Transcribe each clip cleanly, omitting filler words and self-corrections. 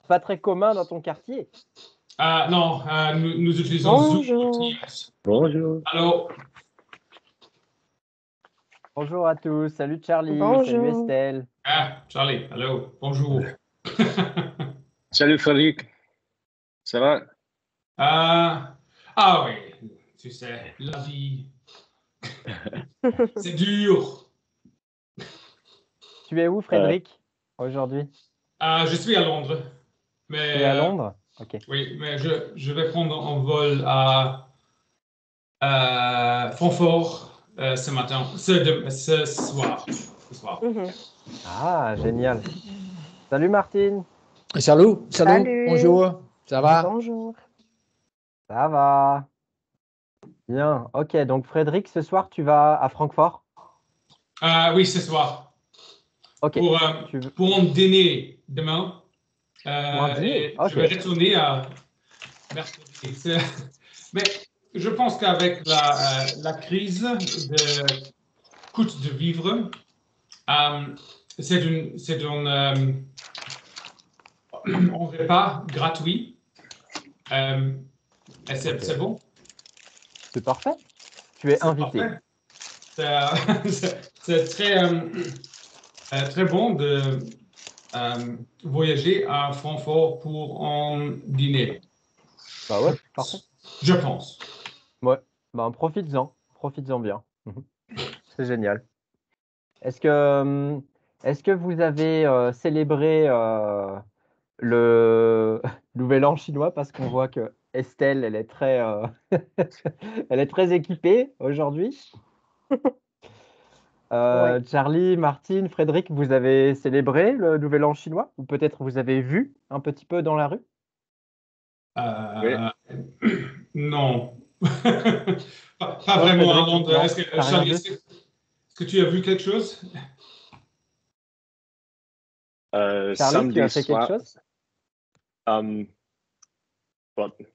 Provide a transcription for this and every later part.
Pas très commun dans ton quartier. Non, nous utilisons Zoom ou Teams. Bonjour. Allô? Bonjour à tous. Salut Charlie. Bonjour. Salut Estelle. Ah, Charlie, allô, bonjour. Salut Frédéric. Ça va? Ah oui, tu sais, la vie, c'est dur. Tu es où, Frédéric, aujourd'hui? Je suis à Londres. Tu es à Londres? Ok. Oui, mais je vais prendre un vol à Francfort ce matin, ce soir. Ah, génial. Salut Martine. Salut. Salut. Bonjour. Ça va? Bonjour. Ça va? Bien. Ok, donc Frédéric, ce soir, tu vas à Francfort? Oui, ce soir. Ok. Pour un dîner demain. un dîner? Et je vais retourner à mercredi. Mais je pense qu'avec la crise de coût de vivre, c'est un repas gratuit. Et c'est bon. C'est parfait. Tu es invité. C'est très bon de voyager à Francfort pour un dîner. Bah ouais, parfait. Je pense. Ouais, bah profites-en bien. C'est génial. Est-ce que vous avez célébré le Nouvel An chinois, parce qu'on voit que Estelle, elle est très, elle est très équipée aujourd'hui. Ouais. Charlie, Martine, Frédéric, vous avez célébré le Nouvel An chinois? Ou peut-être vous avez vu un petit peu dans la rue? Non. pas vraiment à Londres. Charlie, est-ce que tu as vu quelque chose? Charlie, Samedi tu as fait soir, quelque chose?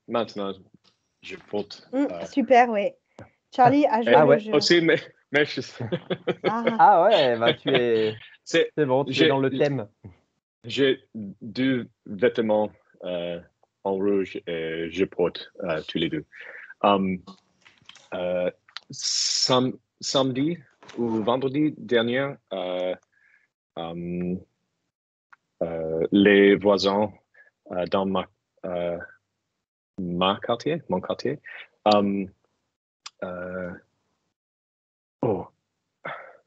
maintenant, je vote. Super, oui. Charlie a joué le jeu. Aussi, mais je... Ah ouais, bah c'est bon, tu es dans le thème. J'ai 2 vêtements en rouge et je porte tous les 2. Samedi ou vendredi dernier, les voisins dans mon quartier,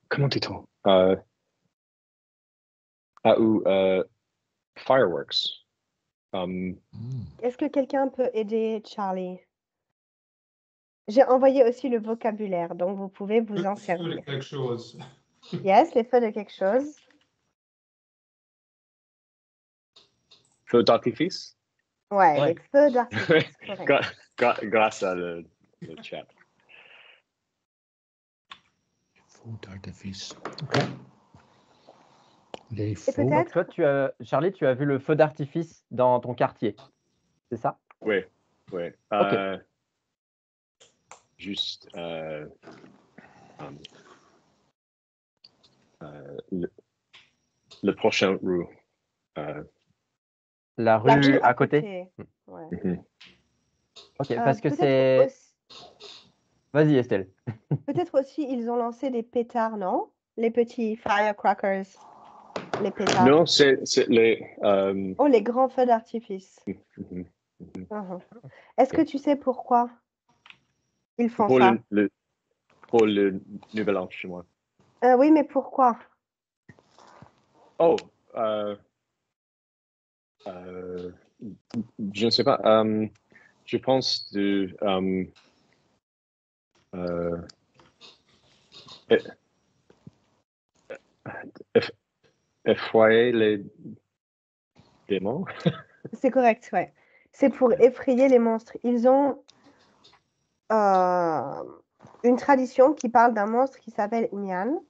comment dit-on? Fireworks. Est-ce que quelqu'un peut aider Charlie? J'ai envoyé aussi le vocabulaire, donc vous pouvez vous en servir. Quelque chose. Yes, les feux de quelque chose. Feu d'artifice? Ouais, les feux d'artifice. Grâce à le chat. Feu d'artifice. OK. Les feux. peut-être... Donc toi, Charlie, tu as vu le feu d'artifice dans ton quartier, c'est ça? Oui. Ok. Juste le prochain rue. La rue à côté. Ouais. Ok, parce que c'est... Vas-y, Estelle. Peut-être aussi, ils ont lancé des pétards, non? Les petits firecrackers. Les pétards. Non, c'est les... Oh, les grands feux d'artifice. Est-ce que tu sais pourquoi ils font ça? Pour le Nouvel An chinois. Oui, mais pourquoi? Oh, je ne sais pas. Je pense de effrayer les démons. C'est correct, ouais. C'est pour effrayer les monstres. Ils ont une tradition qui parle d'un monstre qui s'appelle Nian.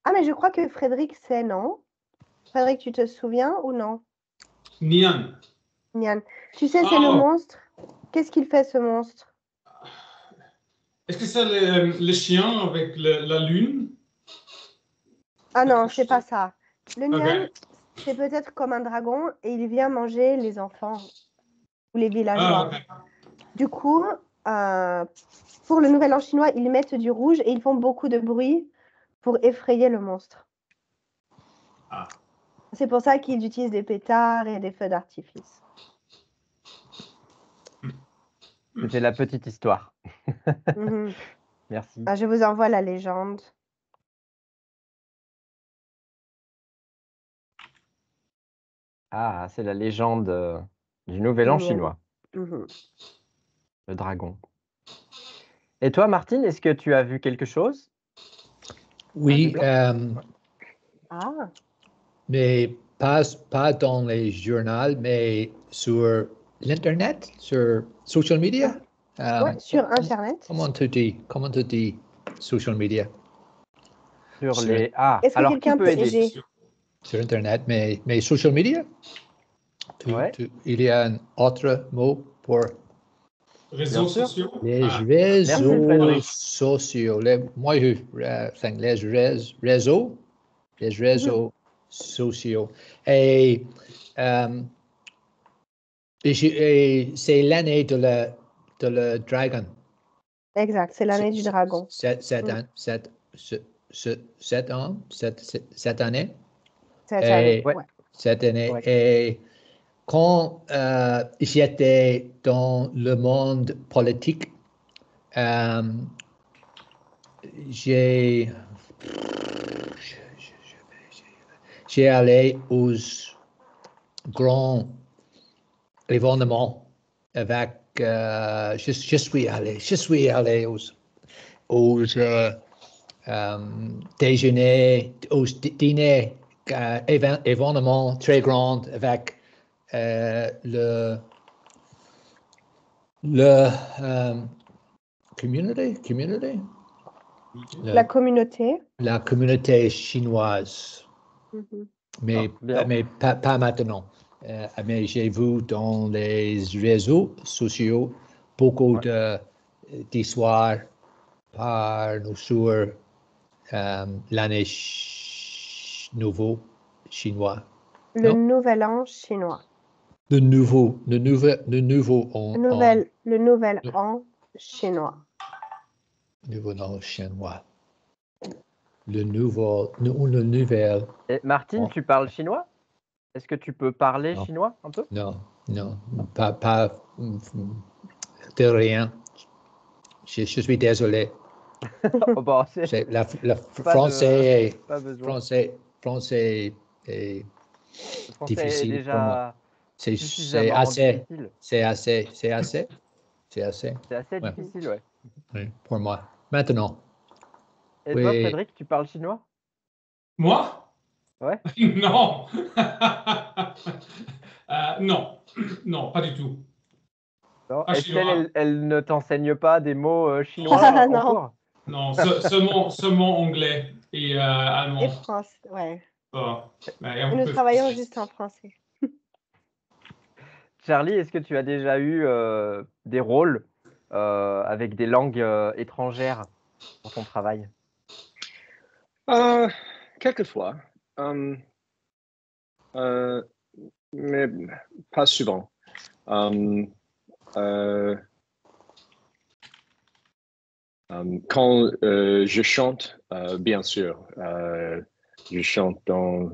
Ah, mais je crois que Frédéric sait, non? Frédéric, tu te souviens ou non? Nian. Nian. Tu sais, c'est le monstre. Qu'est-ce qu'il fait, ce monstre? Est-ce que c'est le chien avec la lune? Ah non, c'est pas ça. Le Nian, c'est peut-être comme un dragon et il vient manger les enfants ou les villageois. ok. Du coup, pour le Nouvel An chinois, ils mettent du rouge et ils font beaucoup de bruit pour effrayer le monstre. Ah. C'est pour ça qu'ils utilisent des pétards et des feux d'artifice. C'était la petite histoire. Mhm. Merci. Je vous envoie la légende. Ah, c'est la légende du Nouvel An Mignonne. chinois, Mhm. le dragon. Et toi, Martine, est-ce que tu as vu quelque chose? Oui, Ah, mais pas dans les journaux, mais sur l'Internet, sur social media. ouais, sur Internet. Comment tu dis social media? Sur les... Ah, Est-ce que alors qui quelqu'un peut peut aider? aider? Sur Internet, mais social media? Ouais. Il y a un autre mot pour Réseaux Bien sûr. sociaux? les Ah. réseaux Frédéric. sociaux. Moi, je think les réseaux sociaux. Et c'est l'année de le dragon. Exact, c'est l'année du dragon. Cette année. Cette année, Ouais. ouais. Cette année. Ouais. Et quand j'étais dans le monde politique, j'ai allé aux grands événements avec, je suis allé aux déjeuners, aux dîners, événements très grands avec le community, La communauté. la communauté chinoise. Mhm. Mais, bien. mais pas maintenant. Mais j'ai vu dans les réseaux sociaux beaucoup Ouais. d'histoires par nous sur l'année nouveau chinois. Le Non? nouvel an chinois. Le nouveau en, Le nouvel an chinois. nouveau an chinois. Le nouvel. Et Martine, Oh. tu parles chinois? Est-ce que tu peux parler Non. chinois un peu? Non, pas de rien. Je suis désolé. Oh, bon, C'est le pas français, pas besoin. français est Le français est difficile pour moi. déjà C'est suffisamment assez, difficile. c'est assez. C'est assez Ouais. difficile, ouais. Oui, pour moi. Maintenant, Et toi, oui. Frédéric, tu parles chinois? Moi? Ouais. Non. Non. Non, pas du tout. Non. Pas Estelle, chinois. elle ne t'enseigne pas des mots chinois Ah, en non. cours? Non, seulement anglais et allemand. Et France, ouais. Mais un Nous peu travaillons français. juste en français. Charlie, est-ce que tu as déjà eu des rôles avec des langues étrangères dans ton travail? Quelquefois, mais pas souvent. Quand je chante, bien sûr, je chante dans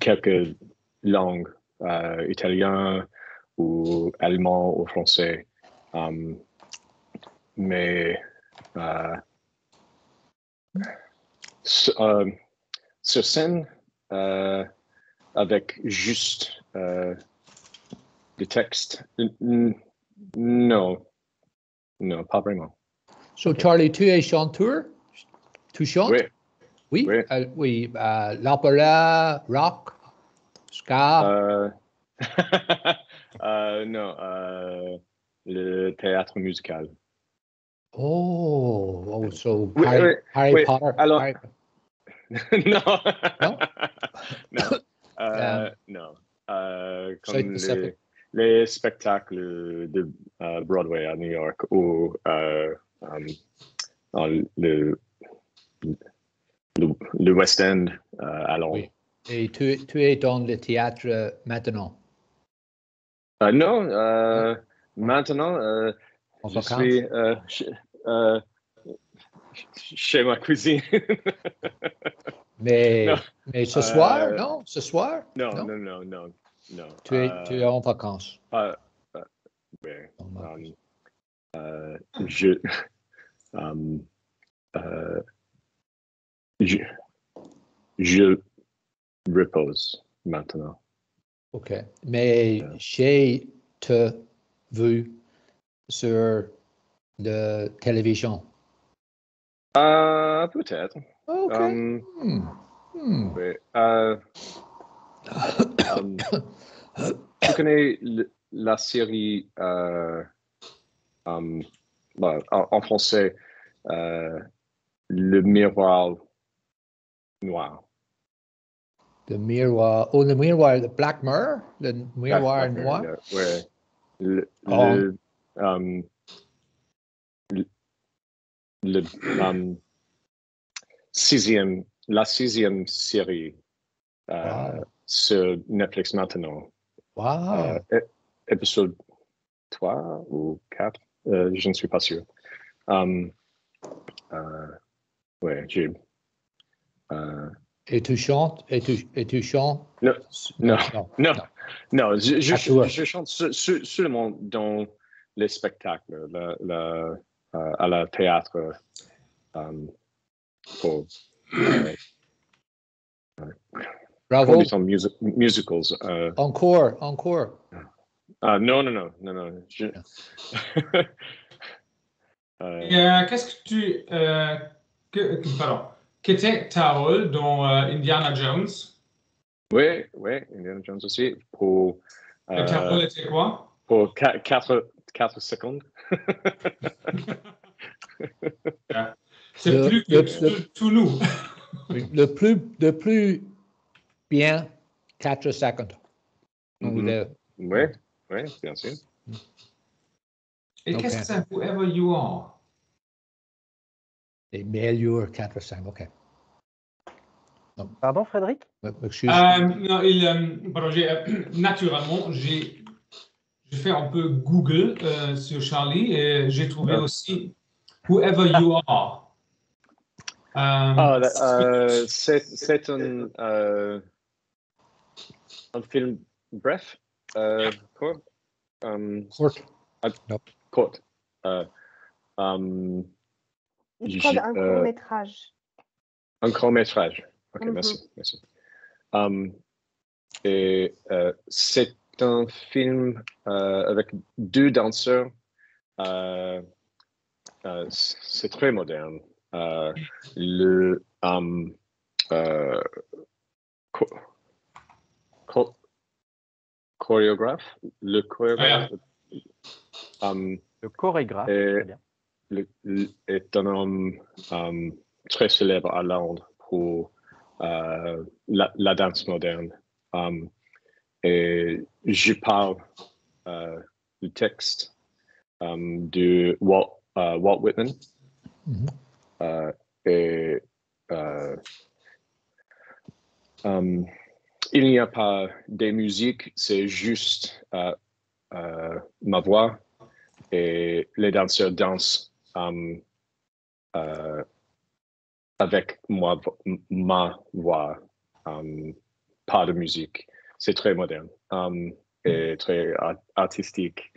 quelques langues, italien ou allemand ou français. Mais sur scène, avec juste des textes, non, pas vraiment. So, Charlie, tu es chanteur? Tu chantes? Oui, Oui, oui. oui. L'opéra, rock, ska. Non, le théâtre musical. So Oui, Harry oui. Potter. Alors, Harry... non, Non? non, non. Soy Comme Pacific. les spectacles de Broadway à New York ou dans le West End à Londres. Oui. Et tu es dans le théâtre maintenant? Non, maintenant, En je vacances? suis chez ma cousine. Mais, Non, mais ce soir, non? Ce soir? non, non, non, non, non. Tu es en vacances. Ouais, En je, um, euh, je, je repose maintenant. OK. Mais j'ai te vu sur la télévision. Peut-être. OK. Ouais, tu connais la série en français, Le Miroir Noir. Le miroir. Oh, le miroir, le Black Mirror? Le miroir Black noir? Mirror, ouais. Le, Oh. le, um, le, la sixième série Wow. sur Netflix maintenant. Wow. Épisode 3 ou 4, je ne suis pas sûr. Ouais, j'ai. Et tu chantes? Et tu chantes? Non, non, Non. non, non. Acteur. Je chante seulement dans les spectacles, à la théâtre, pour Bravo. conduisant musicals. Encore. Non, non, non, non, non. Et qu'est-ce que tu. Pardon. Qu'était ta rôle dans Indiana Jones? Oui, Indiana Jones aussi, pour Et ta rôle était quoi? 4 secondes. C'est plus que tout nous. Le plus bien 4 secondes. Oui, bien sûr. Et Ok. qu'est-ce que c'est whoever you are? Les meilleurs 4 secondes. OK. Pardon, Frédéric? Excuse. Non, pardon, naturellement, j'ai fait un peu Google sur Charlie et j'ai trouvé aussi Whoever You Are. C'est un film bref, court. Court. Court. Il prend un court-métrage. Un court-métrage. OK, Mhm. merci. Et c'est un film avec 2 danseurs. C'est très moderne. Le chorégraphe, le chorégraphe, Le chorégraphe, très bien. est un homme très célèbre à Londres pour la danse moderne. Et je parle du texte de Walt Whitman. Et il n'y a pas de musique, c'est juste ma voix et les danseurs dansent avec ma voix, pas de musique. C'est très moderne et très artistique.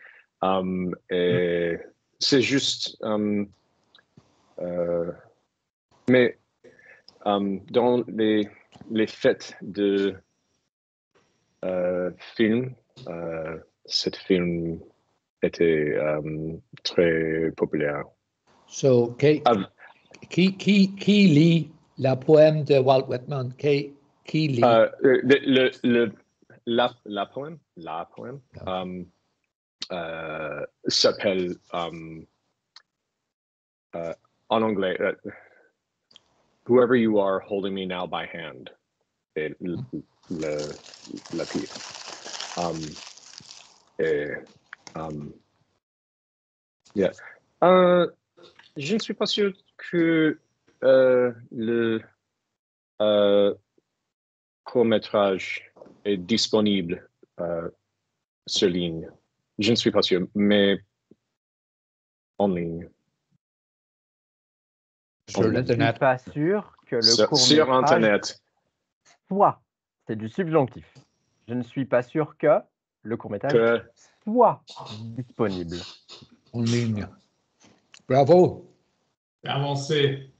Et c'est juste, mais dans les fêtes de film, cet film était très populaire. So, qui lit la poème de Walt Whitman? Qui lit? La poème s'appelle en anglais Whoever You Are Holding Me Now by Hand. Et la pièce. Yeah. Je ne suis pas sûr que le court-métrage est disponible sur ligne. Je ne suis pas sûr, mais en ligne. Sur Je ne suis l'Internet. pas sûr que le Sur court-métrage Internet. soit. C'est du subjonctif. Je ne suis pas sûr que le court-métrage Que soit disponible. En ligne. Bravo. Avancé.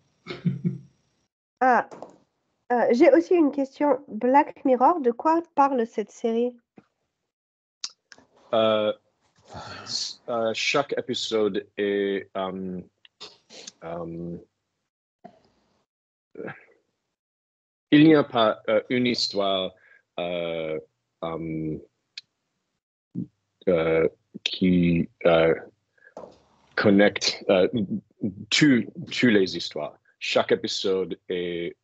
J'ai aussi une question. Black Mirror, de quoi parle cette série? chaque épisode est il n'y a pas une histoire qui connecte toutes les histoires. Chaque épisode est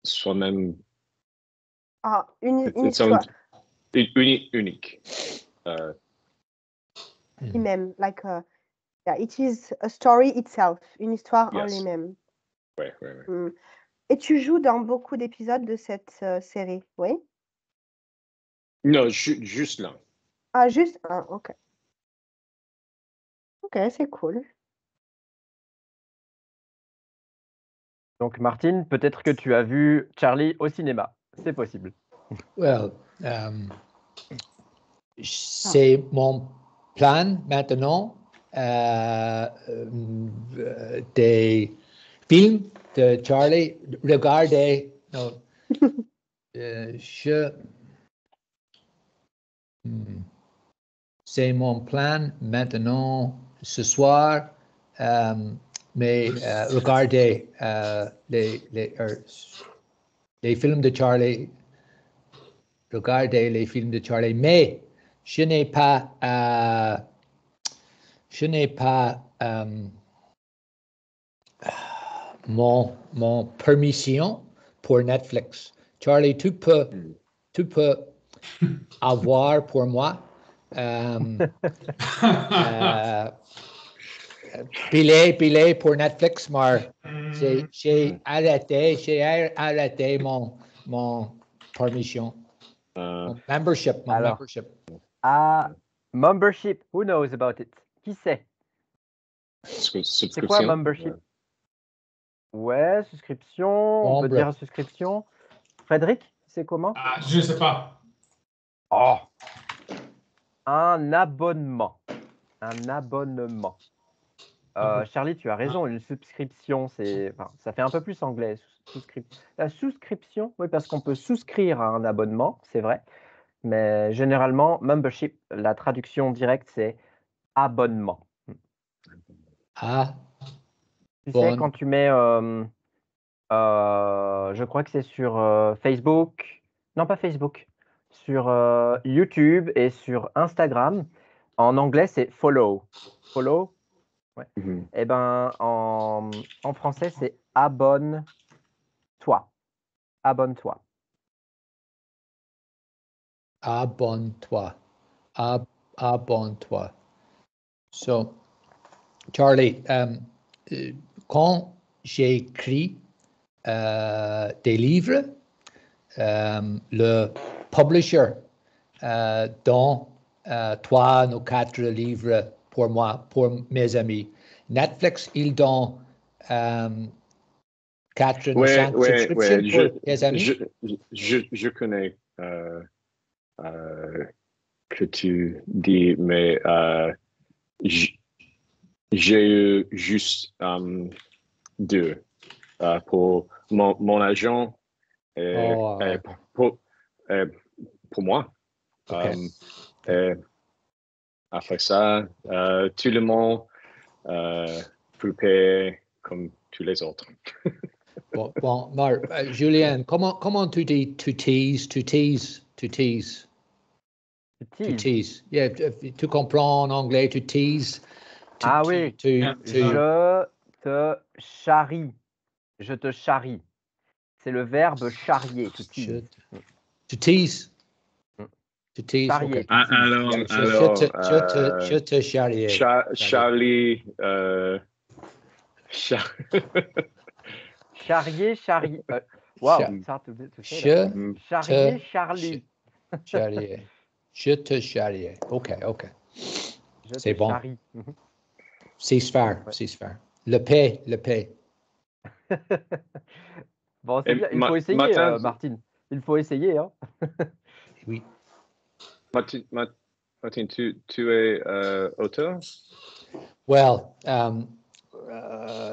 soi-même Une it's histoire unique. lui-même. Like, yeah, it is a story itself. Une histoire en Yes. lui-même. Ouais. Et tu joues dans beaucoup d'épisodes de cette série, oui? Non, juste là. Ah, juste un, ok. Ok, c'est cool. Donc, Martine, peut-être que tu as vu Charlie au cinéma. C'est possible. Well, c'est mon plan maintenant des films de Charlie. Regardez, non, c'est mon plan maintenant ce soir, mais regardez les films de Charlie. Regardez les films de Charlie, mais je n'ai pas mon permission pour Netflix. Charlie, tu peux avoir pour moi billet pour Netflix, mais j'ai arrêté mon permission. Membership. Membership, who knows about it? Qui sait? C'est quoi membership? Ouais, souscription, on peut dire souscription. Frédéric, c'est comment? Je ne sais pas. Oh, un abonnement. Charlie, tu as raison, une souscription, ça fait un peu plus anglais. La souscription, oui, parce qu'on peut souscrire à un abonnement, c'est vrai. Mais généralement, membership, la traduction directe, c'est abonnement. Tu sais, quand tu mets, je crois que c'est sur Facebook, non pas Facebook, sur YouTube et sur Instagram, en anglais, c'est follow. Follow, ouais. Et ben, en français, c'est abonne-toi. Abonne-toi. Abonne-toi. Abonne-toi. So, Charlie, quand j'écris des livres, le publisher donne 3 ou 4 livres pour moi, pour mes amis. Netflix, il donne 4 ou 5 subscriptions pour mes amis. Je connais que tu dis, mais j'ai eu juste 2 pour mon agent et pour moi. Okay. Après ça, tout le monde peut payer comme tous les autres. Bon, Julien, comment tu dis to tease? Yeah, tu comprends en anglais, to tease. Oui. Je te charrie. Je te charrie. C'est le verbe charrier. To tease. To tease. To tease. Charrier. Okay. Alors, je te charrier. Charlie Char- Charrier, Charlie. Wow, Char- it's hard to say Je that. Mm. Charrier, te Charlie. charriais. Je te charriais. OK. Je C'est te bon. charrie. Ceasefire. Ouais. Ceasefire. Le paix. Bon, c'est Et bien. Il faut essayer, Martin, Martine. Il faut essayer. Hein. Oui. Martin, tu es auteur? Well,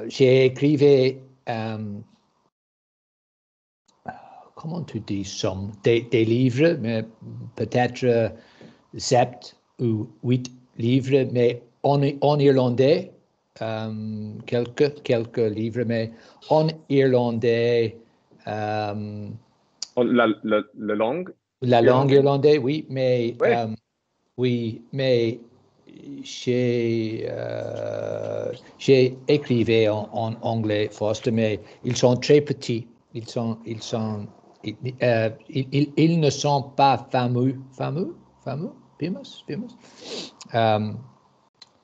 j'ai écrivé, comment tu dis, des livres, mais peut-être 7 ou 8 livres, mais en irlandais, quelques livres, mais en irlandais, Oh, la langue? la langue irlandaise, oui, mais Ouais. oui, mais j'ai écrivé en anglais, Foster, mais ils sont très petits. Ils ne sont pas fameux. Famous.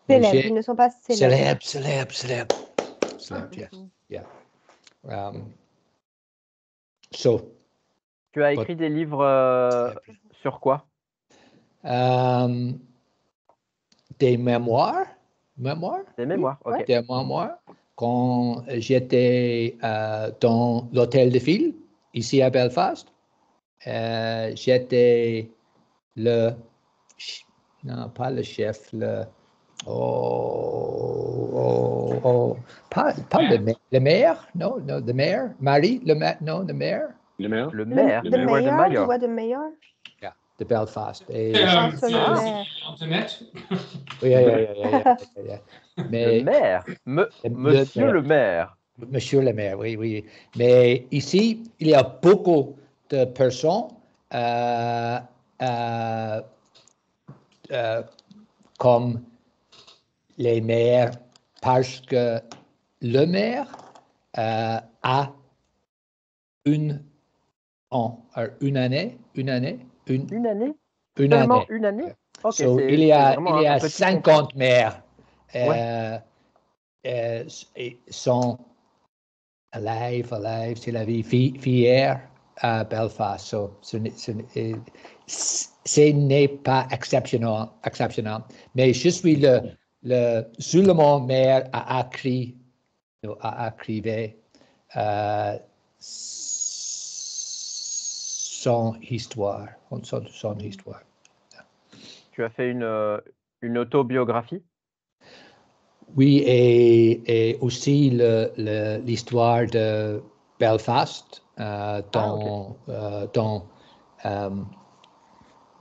Célèbres, ils ne sont pas célèbres. Célèbres. Mhm. Yeah. So, Tu as écrit des livres sur quoi? Des mémoires. Des mémoires, Oui, ok. Des mémoires. Quand j'étais dans l'hôtel de ville, ici à Belfast, j'étais non, pas le chef, pas le maire, non, le maire, Marie, le maire. Le maire? Le maire, The you were the mayor, mayor. you were the mayor. de Belfast. Et, François le Ah. maire. Internet. yeah. Mais, Le maire, monsieur le maire. Monsieur le maire, oui. Mais ici, il y a beaucoup de personnes comme les maires parce que le maire a une année. Une année? Une Seulement année. une année? Ok, So, c'est il y a vraiment un petit 50 maires sont alive, c'est la vie, fière à Belfast. So, ce n'est pas exceptionnel, mais je suis le seulement maire à écrire son histoire. Tu as fait une autobiographie? Oui, et aussi l'histoire de Belfast dans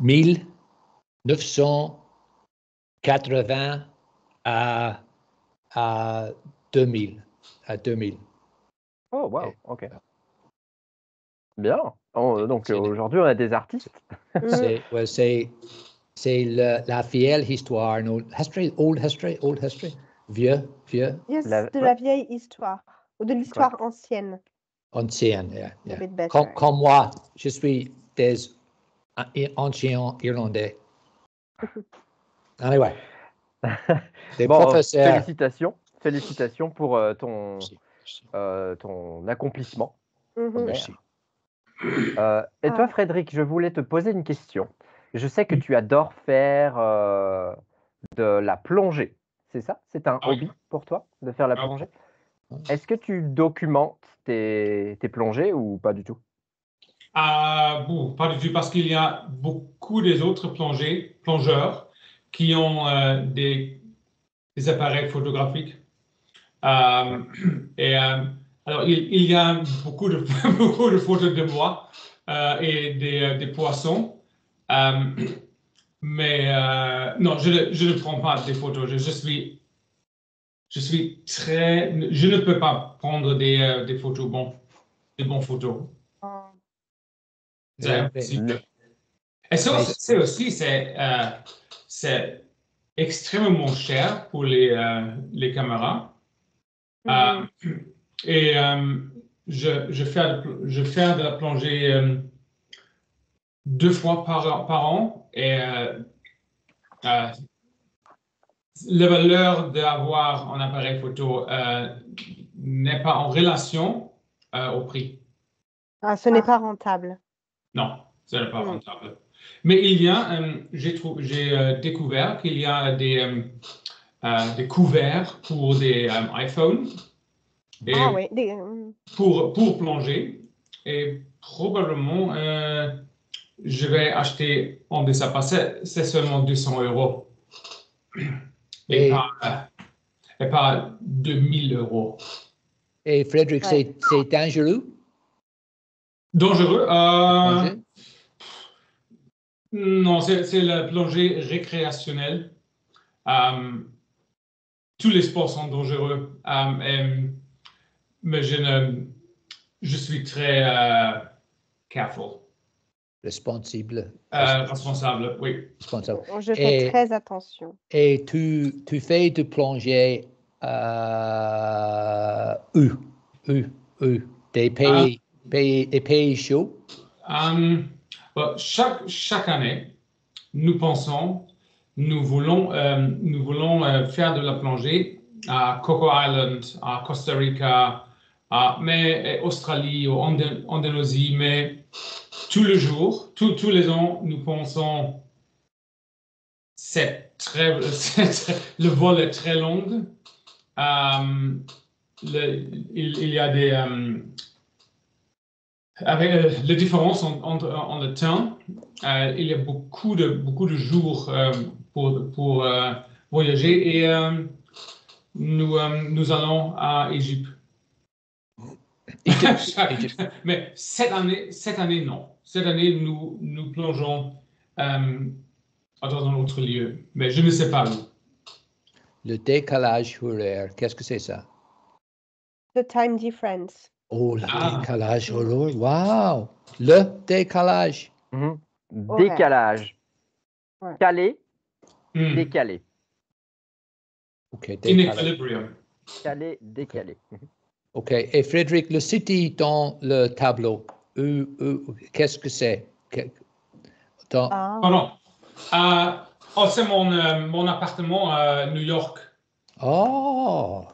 1980 à 2000. Oh, wow, ok. Bien. Donc aujourd'hui, on a des artistes. C'est la vieille histoire, old history, vieux, Yes, La- de ouais. la vieille histoire. Ou de l'histoire ancienne. ancienne. A bit better. Comme moi, je suis des anciens irlandais. Anyway, des Bon, professeurs. félicitations pour ton accomplissement. Mhm. Merci. Et toi, Frédéric, je voulais te poser une question. Je sais que tu adores faire de la plongée. C'est ça? C'est un hobby pour toi de faire la plongée? Est-ce que tu documentes tes plongées ou pas du tout? Bon, pas du tout, parce qu'il y a beaucoup des autres plongeurs qui ont des appareils photographiques. Alors, il y a beaucoup de, beaucoup de photos de moi et des poissons. Mais non, je ne prends pas des photos. Je ne peux pas prendre des photos des bonnes photos. C'est impossible. Et ça, c'est aussi, c'est extrêmement cher pour les caméras. Et je fais de la plongée 2 fois par an. Et la valeur d'avoir un appareil photo n'est pas en relation au prix. Ah, ce n'est pas rentable. Non, ce n'est pas rentable. Mais il y a, j'ai découvert qu'il y a des couverts pour des iPhones et Ah oui. pour plonger. Et probablement, je vais acheter un de ça parce que c'est seulement 200 €. Et pas 2000 €. Et Frédéric, Ouais. c'est dangereux? Dangereux? Plonger? Non, c'est la plongée récréationnelle. Tous les sports sont dangereux, mais je suis très careful. Responsable. Responsable, oui. Responsable. Je fais très attention. Et tu fais de plongée des pays chauds? Chaque année, nous voulons faire de la plongée à Coco Island, à Costa Rica, mais Australie ou Indonésie, mais tous les jours, tous les ans, nous pensons le vol est très long. Il y a avec la différence en le temps, il y a beaucoup de jours pour voyager et nous allons à Égypte. Mais cette année, non. Cette année, nous plongeons dans un autre lieu, mais je ne sais pas où. Le décalage horaire, qu'est-ce que c'est ça? The time difference. Oh, le décalage horaire, wow! Le décalage. Décalage. Ouais. Calé, décalé. OK, Inequilibrium. Calé, décalé. OK. Et Frédéric, le city dans le tableau, qu'est-ce que c'est? Pardon. C'est mon appartement à New York. Oh,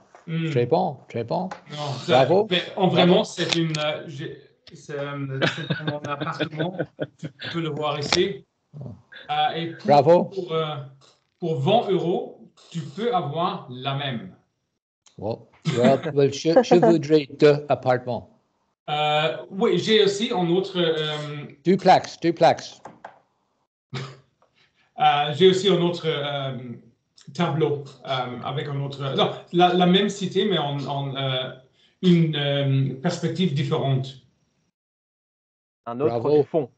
très bon, très bon. Non, Bravo. Mais vraiment, c'est mon appartement. Tu peux le voir ici. Et Bravo. Pour 20 €, tu peux avoir la même. Well, je voudrais 2 appartements. Oui, j'ai aussi un autre. Duplex. J'ai aussi un autre tableau avec un autre. Non, la même cité, mais en une perspective différente. Un autre Bravo. fond.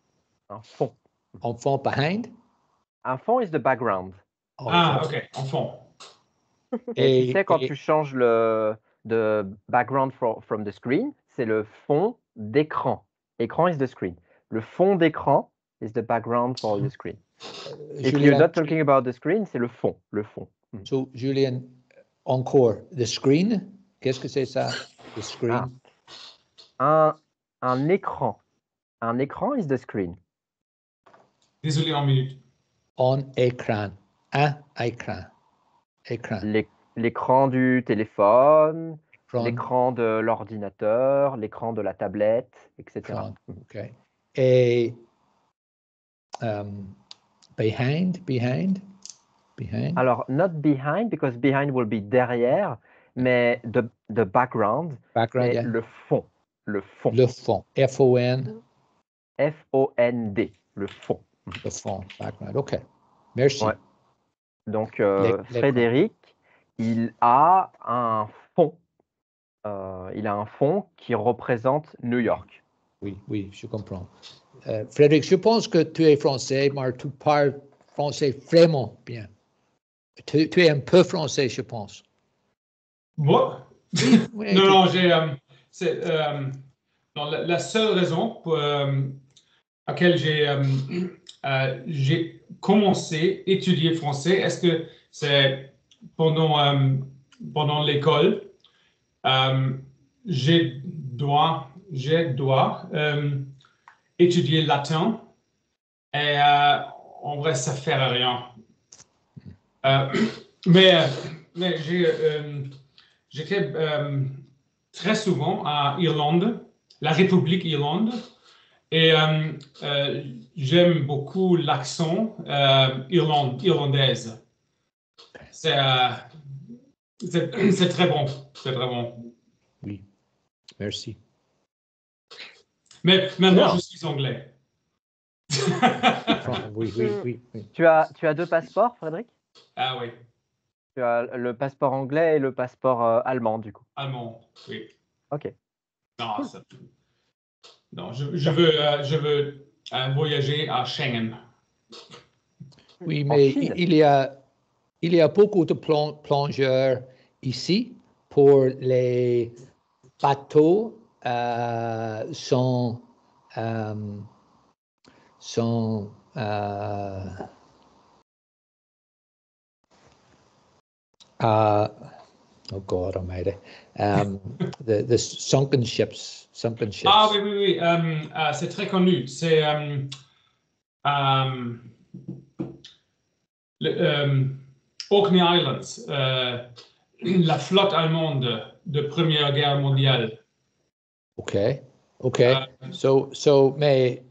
Un fond. En fond behind? Un fond is the background. OK, en fond. Et tu sais, quand tu changes le background from the screen, c'est le fond d'écran. Écran is the screen. Le fond d'écran is the background for the screen. If you're not talking about the screen, c'est le fond. So, Julien, encore, the screen, qu'est-ce que c'est ça, the screen? Un écran. Un écran is the screen. Désolé, en minute. Un écran. Écran. L'écran du téléphone, l'écran de l'ordinateur, l'écran de la tablette, etc. OK. Et behind? Alors, not behind, because behind will be derrière, mais the background, Background, yeah. le fond. Le fond. F-O-N? F-O-N-D, le fond. Le fond, background. OK. Merci. Ouais. Donc, Frédéric, il a un fond. Il a un fond qui représente New York. Oui, je comprends. Frédéric, je pense que tu es français, mais tu parles français vraiment bien. Tu es un peu français, je pense. Moi? Oui, Non, la seule raison pour laquelle j'ai commencé à étudier français, est-ce que c'est pendant l'école, j'ai dois étudier latin et en vrai, ça ne fait rien. Mais j'étais très souvent à Irlande, la République Irlande, et j'aime beaucoup l'accent irlandaise. C'est très bon, c'est très bon. Oui, merci. Mais maintenant, je suis anglais. Oui. Tu as 2 passeports, Frédéric? Ah oui, Tu as le passeport anglais et le passeport allemand, du coup. allemand, oui. Ok. Non, Cool. non, je veux voyager à Schengen. Oui, En mais Chine? il y a beaucoup de plongeurs ici pour les bateaux sont oh God Almighty, the sunken ships. Ah oui, c'est très connu. C'est Orkney Islands, la flotte allemande de Première Guerre mondiale. Okay. Mais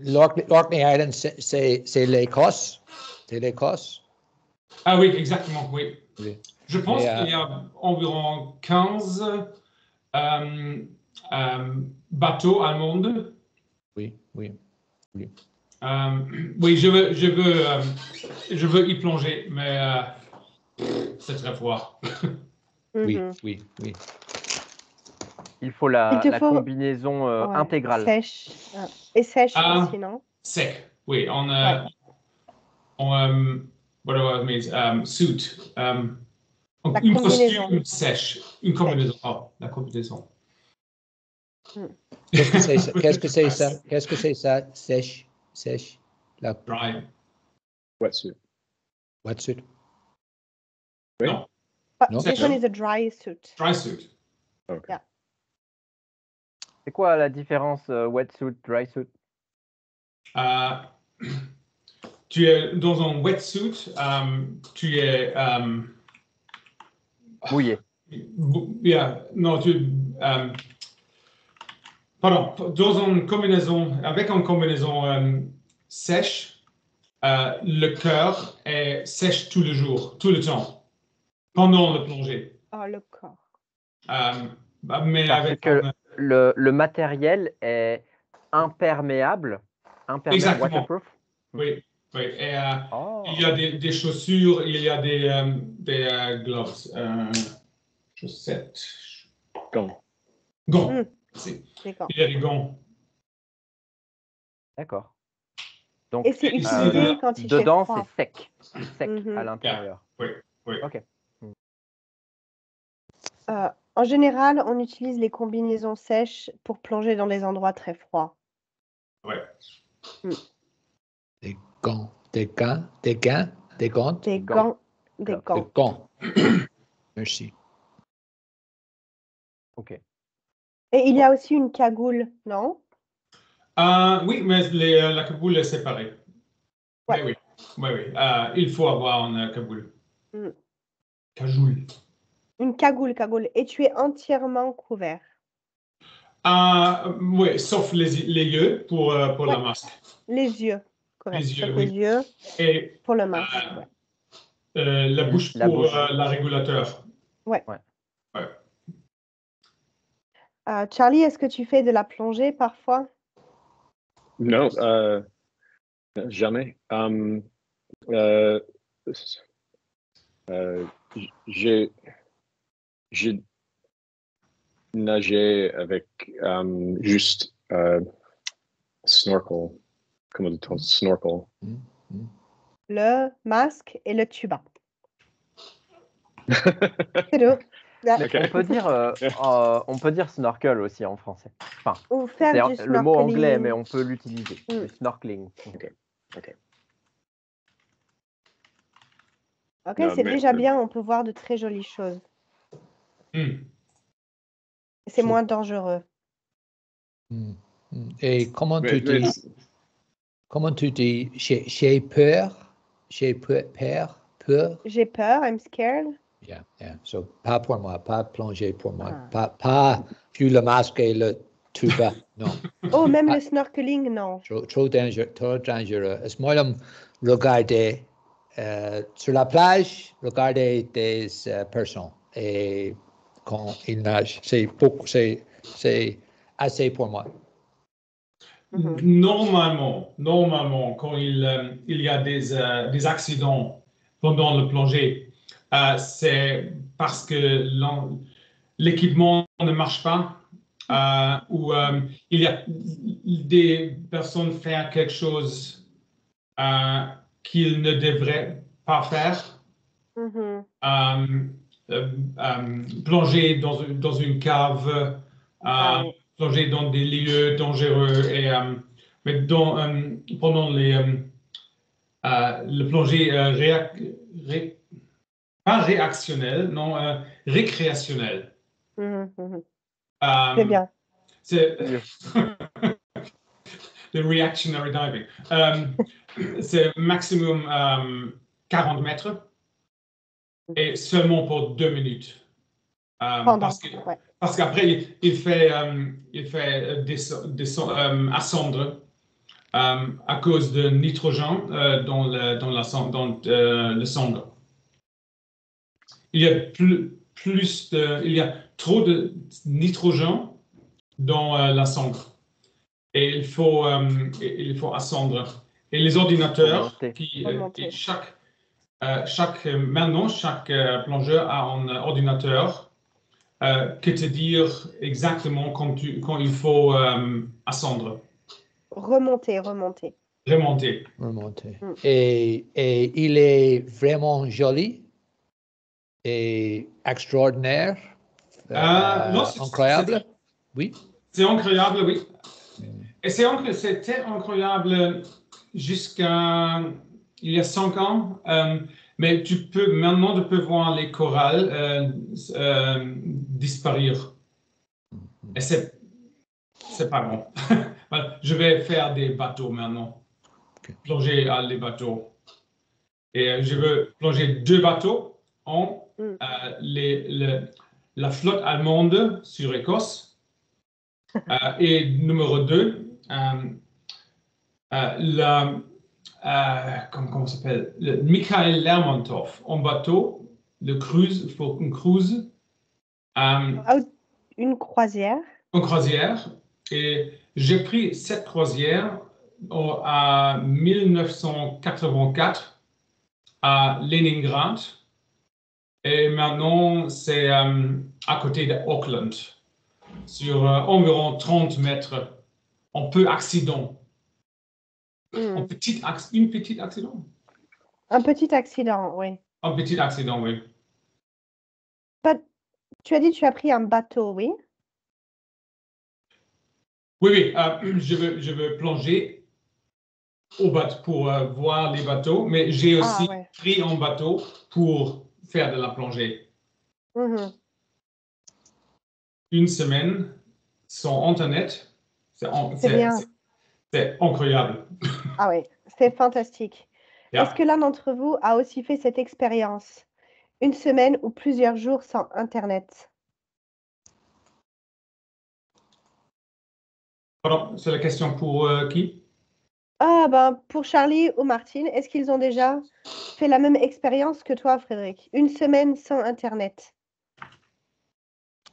l'Orkney Islands, c'est l'Écosse. C'est l'Écosse. Ah oui, exactement, oui. Oui. Je pense Mais, qu'il y a environ 15 bateaux allemands. Oui. Oui, je veux y plonger, mais c'est très froid. Oui. Il faut Il te la faut combinaison intégrale. sèche. Et sèche aussi, non? Sec, oui. Ouais. What do I mean? Suit. La Une combinaison. costume sèche. Une combinaison. Oh, la combinaison. Qu'est-ce que c'est ça? Qu'est-ce que c'est ça? Sèche. La Dry. Wetsuit. wetsuit. Oui? Non, But this one is a dry suit. dry suit. Okay. Yeah. C'est quoi la différence wetsuit, dry suit? Tu es dans un wetsuit, tu es Mouillé. non, pardon, dans une combinaison, avec une combinaison sèche, le cœur est sèche tout le jour, tout le temps, pendant le plongée. Oh, le corps. Mais Parce avec que le matériel est imperméable, Exactement. waterproof. Oui. Et Oh. il y a des chaussures, il y a des gloves, chaussettes. Gants. Merci. D'accord. Il y a des gants. D'accord. Donc, Et c'est utilisé quand il fait dedans, froid. c'est sec à l'intérieur. Oui. Ok. En général, on utilise les combinaisons sèches pour plonger dans des endroits très froids. Ouais. Des gants. Merci. Ok. Et il y a aussi une cagoule, non? Oui, mais la cagoule est séparée. Ouais. Oui. Il faut avoir une cagoule. Cagoule. Une cagoule. Et tu es entièrement couvert. Oui, sauf les yeux pour la masque. Les yeux, correct. Les yeux, sauf oui. les yeux Et pour le masque. la bouche La pour bouche. la régulateur. Ouais. Charlie, est-ce que tu fais de la plongée parfois? Non, jamais. J'ai nagé avec juste snorkel. Comment dit-on? Snorkel. Le masque et le tuba. C'est tout. Okay. On peut dire snorkel aussi en français. Enfin, ou faire du c'est le mot anglais, snorkeling. mais on peut l'utiliser. Du snorkeling. Ok, Non, c'est mais- déjà bien, on peut voir de très jolies choses. C'est moins dangereux. Et comment mais- tu dis j'ai peur? J'ai peur? Peur? J'ai peur, I'm scared. Yeah, yeah. So, pas pour moi, pas plonger pour moi. Ah. Pas vu le masque et le tuba, non. Oh, même le snorkeling, non. Trop dangereux. Moi, j'aime regarder sur la plage, regarder des personnes et quand ils nagent. C'est assez pour moi. Normalement, quand il y a des accidents pendant le plongée, c'est parce que l'équipement ne marche pas ou il y a des personnes faire quelque chose qu'ils ne devraient pas faire. Plonger dans une cave, Oui. plonger dans des lieux dangereux et mais pendant le plongée pas réactionnel, non, récréationnel. C'est bien. C'est le reactionary diving. C'est maximum 40 mètres et seulement pour 2 minutes. Parce qu'après, il fait ascendre à cause de nitrogène dans le sang. Il y a trop de nitrogène dans la cendre et il faut ascendre. Et les ordinateurs maintenant chaque plongeur a un ordinateur qui te dire exactement quand il faut ascendre. Remonter. Et il est vraiment joli et extraordinaire, incroyable. Oui. C'est incroyable, oui. Et c'était incroyable jusqu'à il y a 5 ans. Mais maintenant tu peux voir les coraux disparaître. Et c'est pas bon. Je vais faire des bateaux maintenant. Plonger à les bateaux. Et je veux plonger 2 bateaux en la flotte allemande sur Écosse. Et numéro 2, comment ça s'appelle? Le Mikhail Lermontov en bateau, une cruise. Une croisière. Une croisière. Et j'ai pris cette croisière en 1984 à Leningrad. Et maintenant, c'est à côté de Auckland, sur environ 30 mètres. Un peu accident. Un petit accident. Un petit accident, oui. Un petit accident, oui. Tu as dit que tu as pris un bateau, oui? Oui. Je veux plonger au bateau pour voir les bateaux, mais j'ai aussi pris un bateau pour faire de la plongée. Une semaine sans Internet, c'est incroyable. Ah oui, c'est fantastique. Yeah. Est-ce que l'un d'entre vous a aussi fait cette expérience? Une semaine ou plusieurs jours sans Internet? Pardon, c'est la question pour qui? Pour Charlie ou Martine, est-ce qu'ils ont déjà fait la même expérience que toi, Frédéric? Une semaine sans Internet.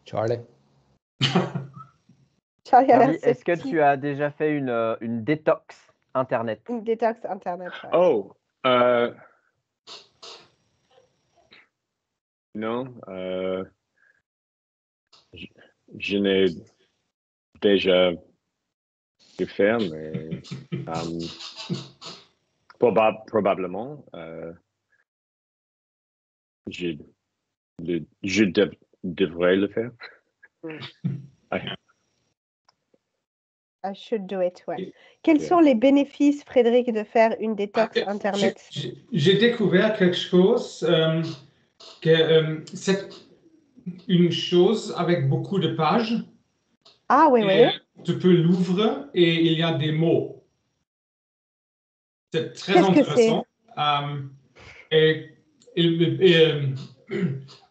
Charlie, est-ce que tu as déjà fait une détox Internet? Une détox Internet. Ouais. Oh, non. Je n'ai déjà dû faire, mais probablement, je devrais le faire. I should do it, ouais. Quels sont les bénéfices, Frédéric, de faire une détox Internet? J'ai découvert quelque chose, que c'est une chose avec beaucoup de pages. Ah oui. Tu peux l'ouvrir et il y a des mots. C'est très intéressant. Et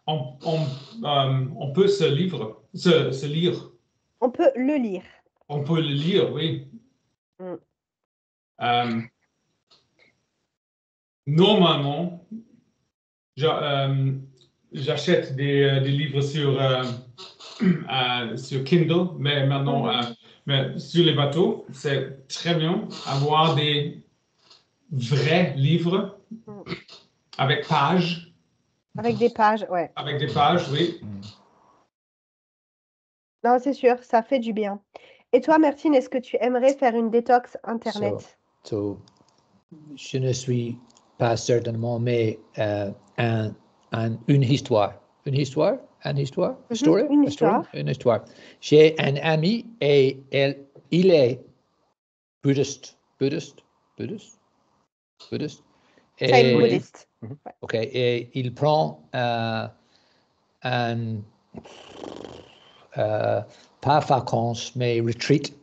on peut se lire. On peut le lire. On peut le lire, oui. Normalement, j'achète des livres sur Kindle, mais maintenant, mais sur les bateaux, c'est très bien avoir des vrais livres avec pages. Avec des pages, ouais. Avec des pages, oui. Non, c'est sûr, ça fait du bien. Et toi, Martine, est-ce que tu aimerais faire une détox Internet? Je ne suis pas certainement, mais une histoire. Une histoire? Une histoire? Une histoire. Une histoire. J'ai un ami et il est bouddhiste. Bouddhiste. C'est une bouddhiste. OK. Et il prend pas vacances, mais retreat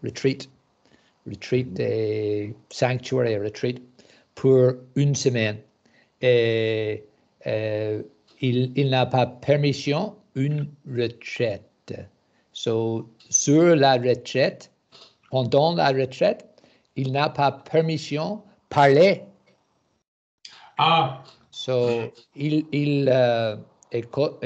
et sanctuary et retreat pour une semaine. Et il n'a pas permission une retraite. So, sur la retraite, pendant la retraite, il n'a pas permission parler. So, il écoute.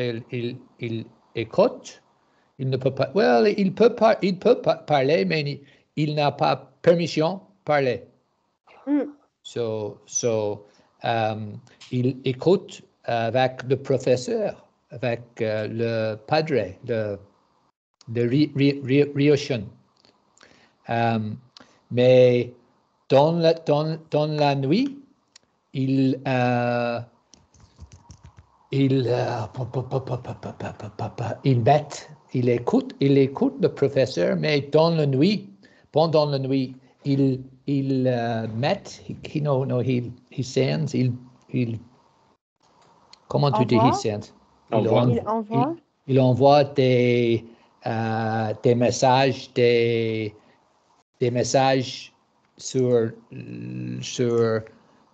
Il ne peut pas. Well, il peut parler, mais il n'a pas permission parler. So, il écoute avec le professeur, avec le padre, le Ryoshin. Mais dans la nuit, il écoute le professeur, mais pendant la nuit, il sends, comment tu dis il sends? Il envoie des messages, des messages sur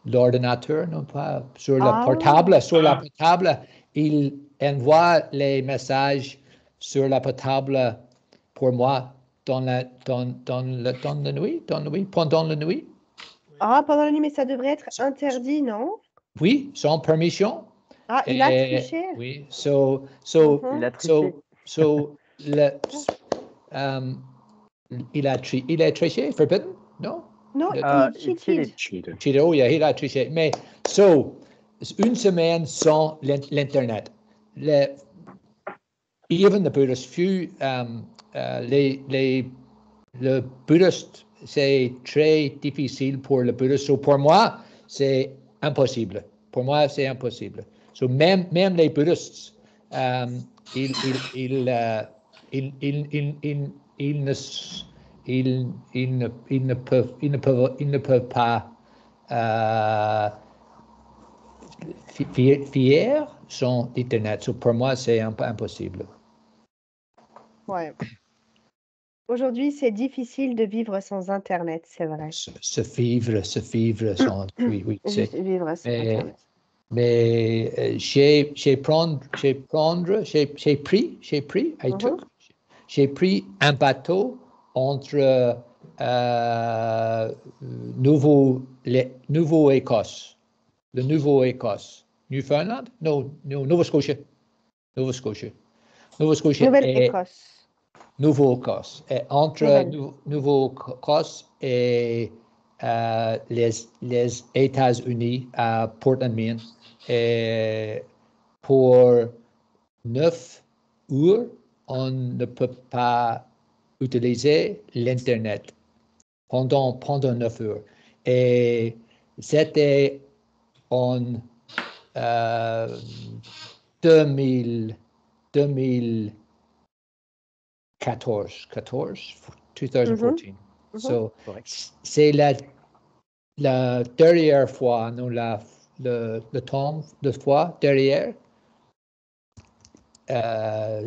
l'ordinateur, non pas sur le portable. Sur la portable, il envoie les messages sur la portable pour moi pendant la nuit. Pendant la nuit, mais ça devrait être interdit, non? Oui, sans permission. Il a triché. Oui, il a triché. Il a triché, forbidden, non? Non, il cheated. Cheated, oh yeah, il a triché. Mais, une semaine sans l'Internet. Even the Buddhist few, le bouddhiste, c'est très difficile pour le bouddhiste. So, pour moi, c'est impossible. So, même les bouddhistes, ils ne peuvent pas fier sans Internet. So, pour moi, c'est impossible. Ouais. Aujourd'hui, c'est difficile de vivre sans Internet, c'est vrai. Se vivre sans... oui. Vivre sans Internet. Mais j'ai pris un bateau entre Nouveau-Écosse. Le Nouveau-Écosse. Newfoundland? Non, Nova Scotia. Nouvelle-Écosse. Nouveau-Écosse. Entre Nouveau-Écosse et les États-Unis à Portland, Maine. Et pour 9 heures, on ne peut pas utiliser l'Internet pendant 9 heures. Et c'était en 2014. So, c'est la dernière fois, non, le temps de fois derrière,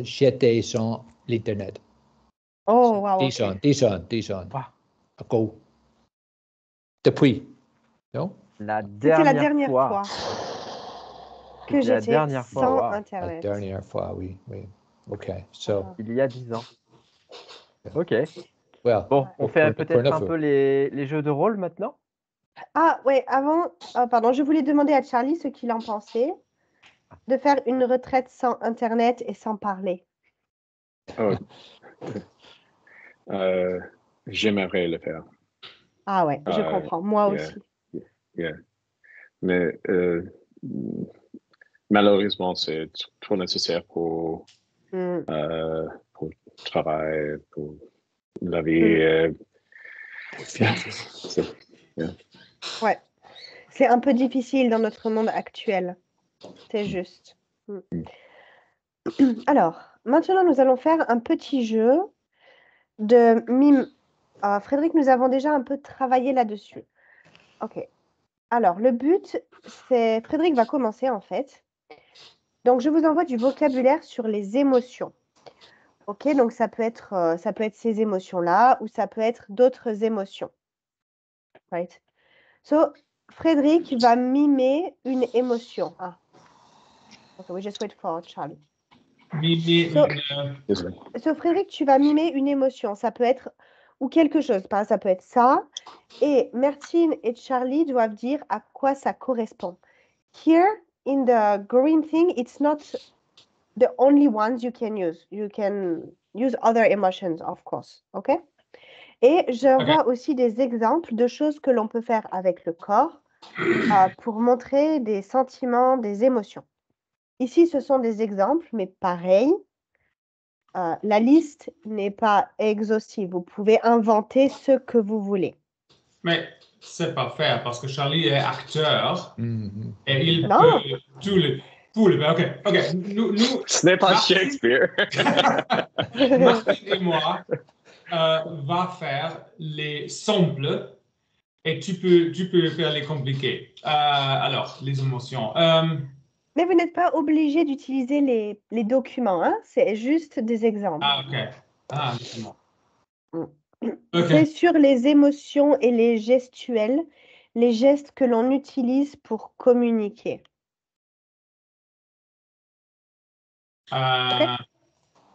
j'étais sans l'Internet. Oh, wow. 10 ans. Ago. Depuis. Non? La C'était la dernière dernière fois. que C'était la j'étais dernière fois, sans wow. La Internet. dernière fois, oui, oui. OK. So, Il y a 10 ans. Ok. well, Bon, on pour- fait pour peut-être un Neveu. peu les jeux de rôle maintenant. Ah ouais, avant, pardon, je voulais demander à Charlie ce qu'il en pensait de faire une retraite sans Internet et sans parler. Oh. J'aimerais le faire. Ah ouais, je comprends. Moi yeah. aussi. Yeah. Mais malheureusement, c'est trop nécessaire pour Mm. le travail, pour la vie. Ouais. C'est un peu difficile dans notre monde actuel. C'est juste. Mm. Alors, maintenant, nous allons faire un petit jeu de mime. Frédéric, nous avons déjà un peu travaillé là-dessus. OK. Alors, le but, c'est... Frédéric va commencer, en fait. Donc, je vous envoie du vocabulaire sur les émotions. OK, donc ça peut être ces émotions-là ou ça peut être d'autres émotions. Right? So, Frédéric va mimer une émotion. Okay, we just wait for Charlie. So, Frédéric, tu vas mimer une émotion. Ça peut être ou quelque chose. Ça peut être ça. Et Martine et Charlie doivent dire à quoi ça correspond. Here, in the green thing, it's not the only ones you can use. You can use other emotions, of course. OK? Et je vois aussi des exemples de choses que l'on peut faire avec le corps pour montrer des sentiments, des émotions. Ici, ce sont des exemples, mais pareil, la liste n'est pas exhaustive. Vous pouvez inventer ce que vous voulez. Mais c'est pas fair parce que Charlie est acteur Mhm. et il Non. peut tous les... OK. Nous, Ce n'est pas Martine- Shakespeare. Martine et moi va faire les simples et tu peux faire les compliqués. Alors, les émotions. Mais vous n'êtes pas obligé d'utiliser les documents. Hein? C'est juste des exemples. OK. Justement. C'est sur les émotions et les gestuels, les gestes que l'on utilise pour communiquer.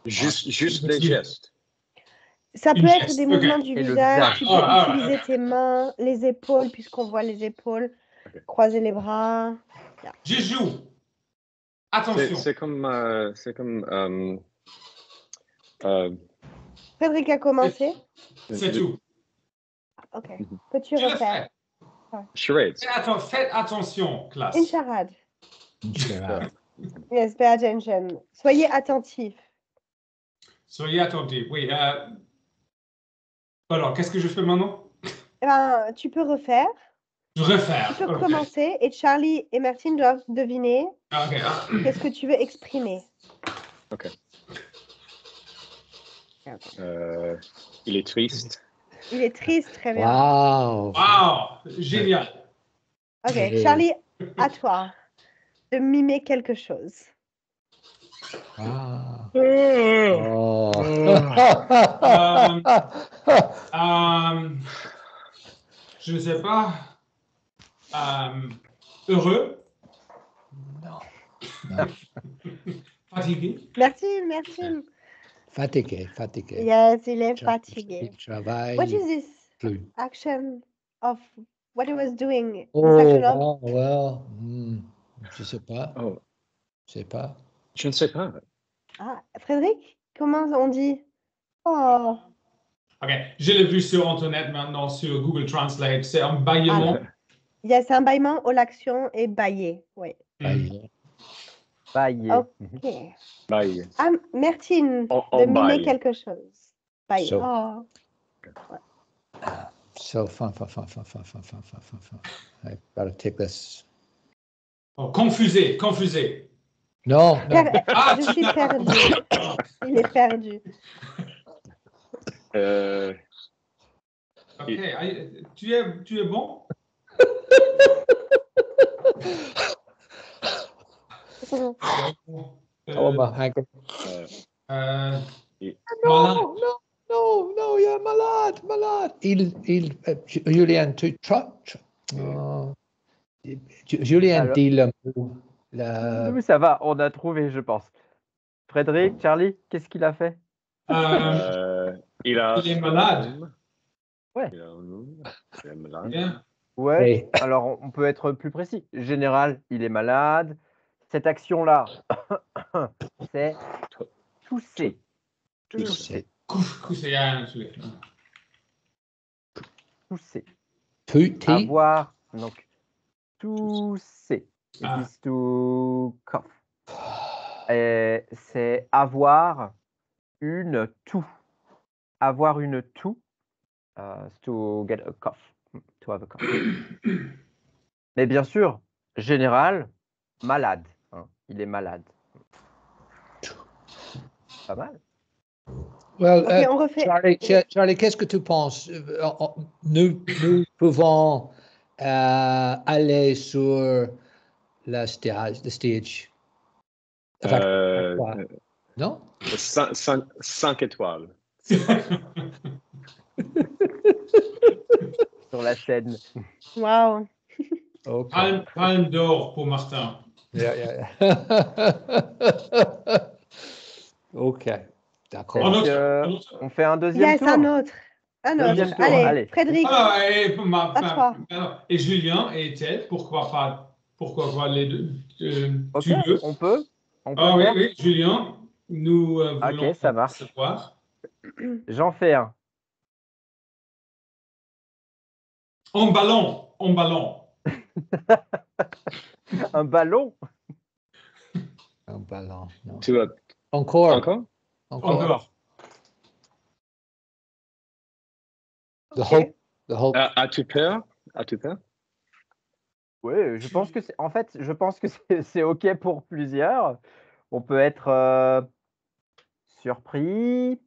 Juste des gestes. Ça Une peut être geste, des ok. mouvements du Et le visage. visage. Tu peux utiliser tes mains, les épaules, puisqu'on voit les épaules. Croiser les bras. Je joue. Attention. C'est comme Frédéric a commencé. C'est tout. OK. Peux-tu Je le refaire? charades. Faites attention, classe. Une charade. Charade. Yes, pay attention. Soyez attentifs. Soyez attentifs. Oui. Alors, qu'est-ce que je fais maintenant? Eh ben, tu peux refaire. Je refaire. Tu peux commencer et Charlie et Martine doivent deviner qu'est-ce que tu veux exprimer. OK. Il est triste. Il est triste, très bien. Wow. Génial. OK, Charlie, à toi de mimer quelque chose. Wow. Je ne sais pas. Heureux. Non. Fatigué. Merci. Fatigué. Yes, il est fatigué. Il travaille What is this plus. action of what he was doing? Oh, This action of... well, je sais pas. Oh, Je sais pas. je ne sais pas. Frédéric, comment on dit? Oh. OK. Je l'ai vu sur Internet maintenant, sur Google Translate. C'est un bâillement. Yes, un bâillement où l'action est bailler. Oui. Bailler. OK. Bailler. Martine, On de mimer baille. quelque chose. Bailler. So- Oh. So fun. I gotta take this. Oh, confusé. No. Je suis perdu. Il est perdu. OK. Tu es bon? Hank. Malade. No, yeah, malade. Julien, tu Julien Alors- dit le mot Oui, ça va, on a trouvé, je pense. Frédéric, Charlie, qu'est-ce qu'il a fait? Il a Il est malade. rhume. Ouais. Il a un rhume. Il est malade. Bien. Ouais, Hey. alors on peut être plus précis. Général, il est malade. Cette action-là, c'est tousser. Tousser. Coucher, ja, natuurlijk. Tousser. T. Avoir, donc, tousser. It Ah. is to cough. Et c'est avoir une toux. Avoir une toux. To get a cough. To have a cough. Mais bien sûr, général, malade. Hein, il est malade. Pas mal. Well, Ok, on refait. Charlie, qu'est-ce que tu penses? Nous pouvons aller sur le stage. Enfin, quoi? Non? 5 étoiles. Sur la scène. Waouh. Okay. Palme d'or pour Martin. Yeah. OK. D'accord. Est-ce Est-ce que on fait un deuxième Yes, tour? un autre. Un Deuxième autre. tour, Allez, allez. Frédéric. Alors, toi. et Julien et Ted, pourquoi pas les deux Ok, tu veux? on peut Ah le oui, faire. oui, Julien, nous voulons Ok, ça marche. savoir. J'en fais un. En ballon. Un ballon. Un ballon. Non. Tu as Encore? Encore. The Ok. hope. As-tu peur? Oui, je pense que c'est. En fait, je pense que c'est ok pour plusieurs. On peut être surpris,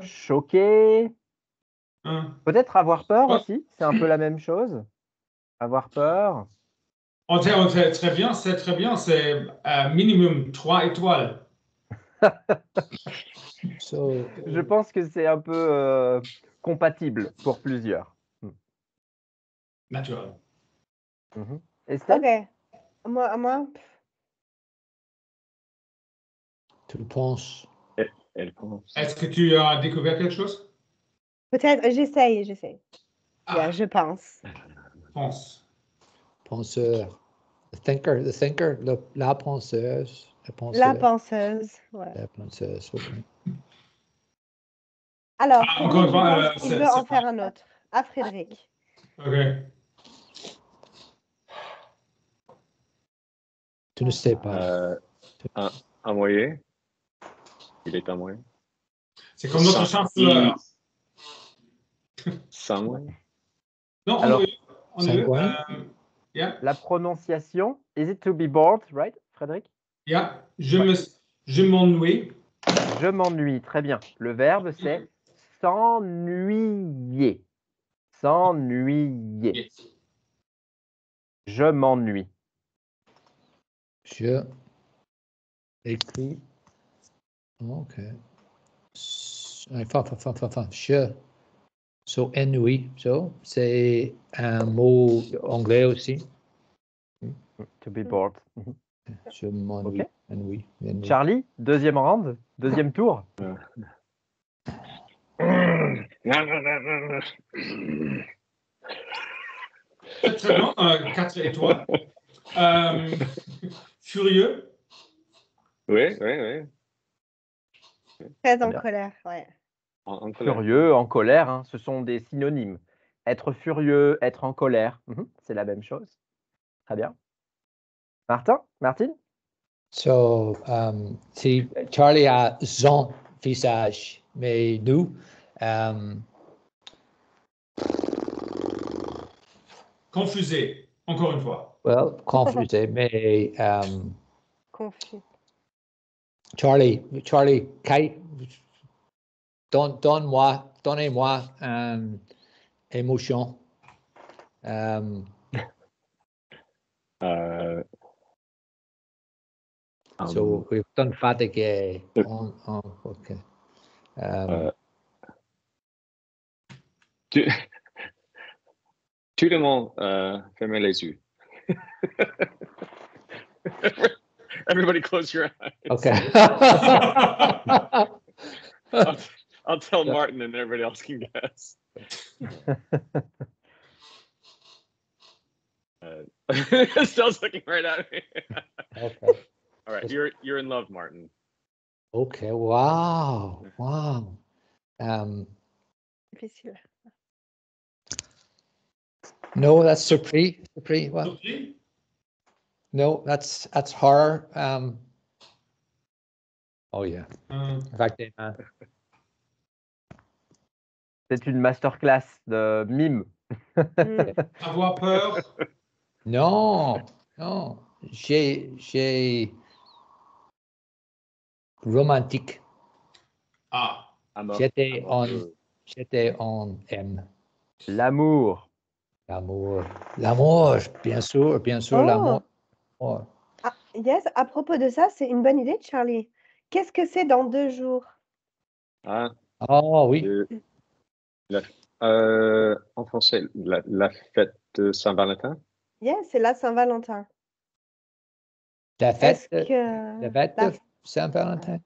choqué, peut-être avoir peur Ouais. aussi. C'est un peu la même chose. Avoir peur. C'est très bien, c'est minimum 3 étoiles. So, Je pense que c'est un peu compatible pour plusieurs. Naturel. Mhm. Estelle? Ok. Moi. tu penses? Elle pense. Est-ce que tu as découvert quelque chose? Peut-être, j'essaye. Ah, Yeah, je pense. pense. Penseur. The thinker, la penseuse. La penseuse. Ouais. La penseuse, OK. Alors, Ah, encore une Frédéric, je fois, pense qu'il veut en faire un autre. À Frédéric. Ok. Tu ne sais pas. Un moyen. Il est un moyen. C'est comme notre chancelier. 5 moyens. Non, Alors, on est Cinq la prononciation, is it to be bored, right, Frédéric? Yeah. Je m'ennuie. Je m'ennuie, très bien. Le verbe, c'est s'ennuyer. S'ennuyer. Yes. Je m'ennuie. Je écris. OK. Enfin. Je. So, ennui. So, c'est un mot anglais aussi. To be bored. Mhm. Je m'ennuie. OK. Ennui. Charlie, deuxième round, deuxième tour. Très bien. 4 étoiles. Furieux. Oui. Très en Bien. colère, ouais. En colère. Furieux, en colère, hein, ce sont des synonymes. Être furieux, être en colère, c'est la même chose. Très bien. Martine? So, si Charlie a son visage, mais nous, Confusé. Encore une fois. well, confusé, mais Confus. Charlie, donnez-moi une émotion. So, we've done fatigué. OK. Tout le monde ferme les yeux. Everybody close your eyes. Okay. I'll tell Martin and everybody else can guess. Still looking right at me. Okay. All right, you're in love, Martin. Okay. Wow. Wow. Difficile. No, that's surprise. Surprise. What? Okay. No, that's horror. Oh yeah. Euh, In fact, C'est une masterclass de mime. Mm. avoir peur. non, non. J'ai romantique. Ah, J'étais amoureux. en M. L'amour. L'amour. L'amour, bien sûr, Oh. l'amour. Oh. Ah, yes, à propos de ça, c'est une bonne idée, Charlie. Qu'est-ce que c'est dans 2 jours? Ah, Oh oui. en français, la fête de Saint-Valentin. Yes, c'est la Saint-Valentin. La fête, Est-ce que la fête la- de Saint-Valentin.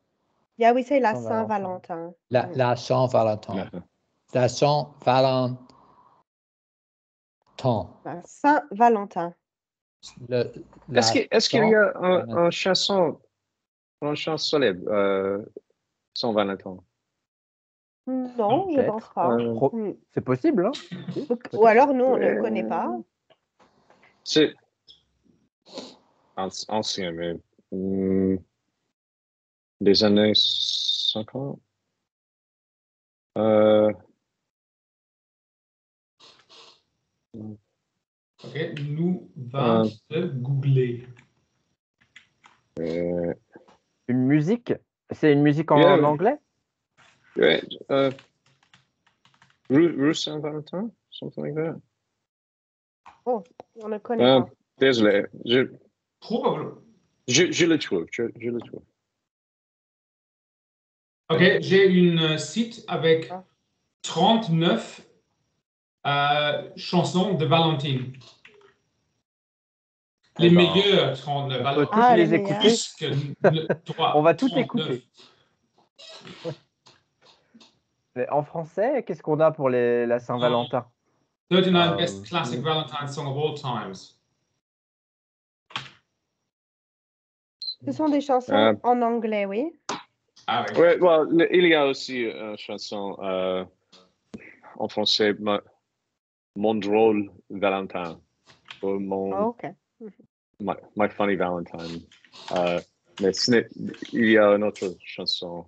Yeah, we say la Saint-Valentin. Saint-Valentin. La Saint-Valentin. La Saint-Valentin. La Saint-Valentin. Est-ce qu'il y a Saint-Valentin. un chanson célèbre Saint-Valentin? Non, je Peut-être. pense pas. Pro- Mm. C'est possible, hein? Ou alors, nous, on ne le connaît pas. C'est ancien, mais des années 50. ok. Nous va se googler. Une musique? C'est une musique en Yeah. anglais? Ouais, Rue Saint-Valentin, something like that. On ne connaît pas. Désolé, Probablement. je le trouve. Ok, j'ai une site avec Ah. 39 chansons de Valentine. Les Eh ben, meilleures 39. on peut Alors, toutes Ah, les les écouter. plus que 3. On va tout écouter. Mais en français, qu'est-ce qu'on a pour la Saint-Valentin? 39 best classic Valentine song of all times. Ce sont des chansons en anglais, oui. Ah oui. Ouais, well, il y a aussi une chanson en français, Mon drôle Valentin. Ou Oh, OK. My funny Valentine. Mais il y a une autre chanson